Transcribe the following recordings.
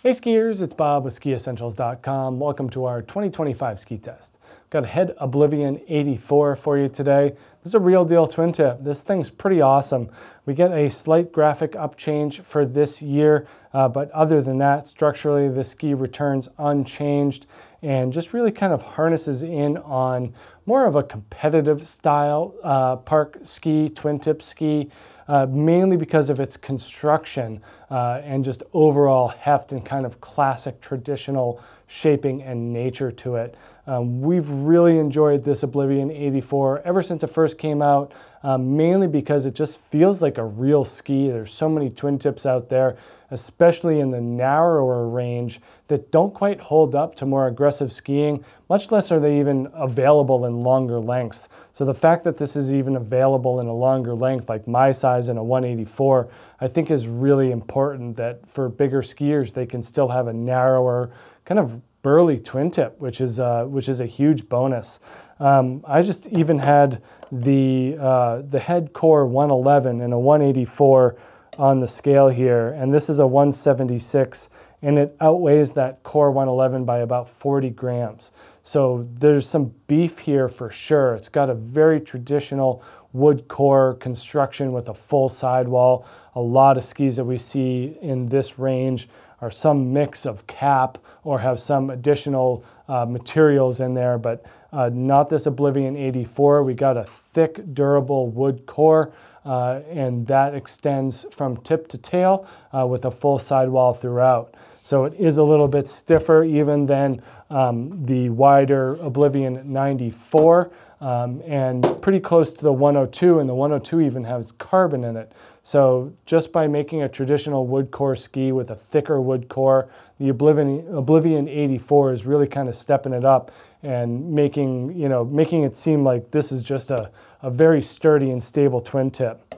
Hey skiers, it's Bob with Skiessentials.com. Welcome to our 2025 ski test. Got a Head Oblivion 84 for you today. This is a real deal twin tip. This thing's pretty awesome. We get a slight graphic up change for this year, but other than that, structurally the ski returns unchanged and just really kind of harnesses in on more of a competitive style park ski, twin tip ski, mainly because of its construction and just overall heft and kind of classic traditional shaping and nature to it. We've really enjoyed this Oblivion 84 ever since it first came out, mainly because it just feels like a real ski. There's so many twin tips out there, especially in the narrower range, that don't quite hold up to more aggressive skiing, much less are they even available in longer lengths. So the fact that this is even available in a longer length, like my size in a 184, I think is really important, that for bigger skiers, they can still have a narrower, kind of burly twin tip, which is a huge bonus. I just even had the head core 111 and a 184 on the scale here, and this is a 176, and it outweighs that core 111 by about 40 grams. So there's some beef here for sure. It's got a very traditional wood core construction with a full sidewall. A lot of skis that we see in this range are some mix of cap or have some additional materials in there, but not this Oblivion 84. We got a thick, durable wood core, and that extends from tip to tail with a full sidewall throughout. So it is a little bit stiffer even than the wider Oblivion 94, and pretty close to the 102, and the 102 even has carbon in it. So just by making a traditional wood core ski with a thicker wood core, the Oblivion 84 is really kind of stepping it up and making it seem like this is just a very sturdy and stable twin tip.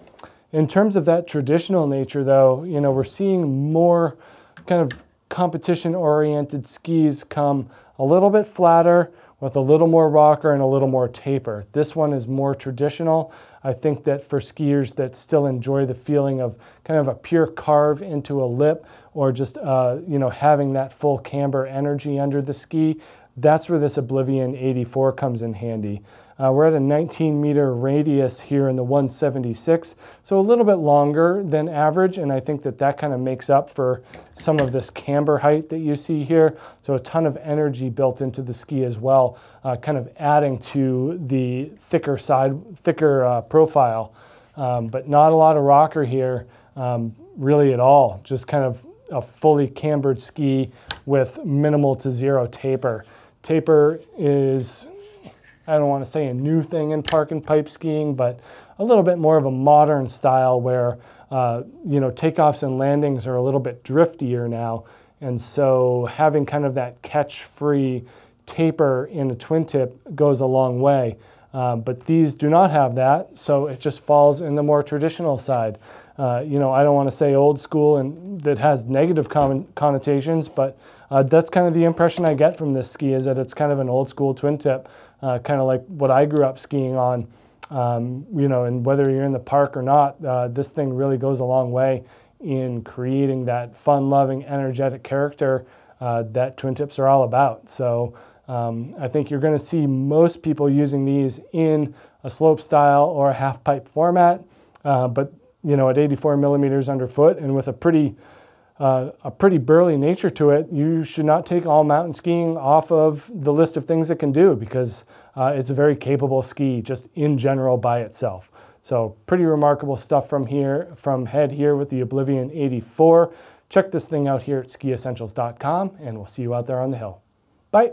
In terms of that traditional nature though, we're seeing more kind of competition-oriented skis come a little bit flatter with a little more rocker and a little more taper. This one is more traditional. I think that for skiers that still enjoy the feeling of kind of a pure carve into a lip, or just having that full camber energy under the ski, that's where this Oblivion 84 comes in handy. We're at a 19-meter radius here in the 176, so a little bit longer than average, and I think that that kind of makes up for some of this camber height that you see here. So a ton of energy built into the ski as well, kind of adding to the thicker profile, but not a lot of rocker here really at all. Just kind of a fully cambered ski with minimal to zero taper. Taper is, I don't want to say a new thing in park and pipe skiing, but a little bit more of a modern style where, takeoffs and landings are a little bit driftier now. And so having kind of that catch-free taper in a twin tip goes a long way. But these do not have that, so it just falls in the more traditional side. I don't want to say old school, and that has negative connotations, but that's kind of the impression I get from this ski, is that it's kind of an old school twin tip, kind of like what I grew up skiing on. And whether you're in the park or not, this thing really goes a long way in creating that fun-loving, energetic character that twin tips are all about. So I think you're going to see most people using these in a slope style or a half pipe format, but at 84 millimeters underfoot and with a pretty burly nature to it, you should not take all mountain skiing off of the list of things it can do, because it's a very capable ski just in general by itself. So pretty remarkable stuff from Head here with the Oblivion 84. Check this thing out here at Skiessentials.com, and we'll see you out there on the hill. Bye.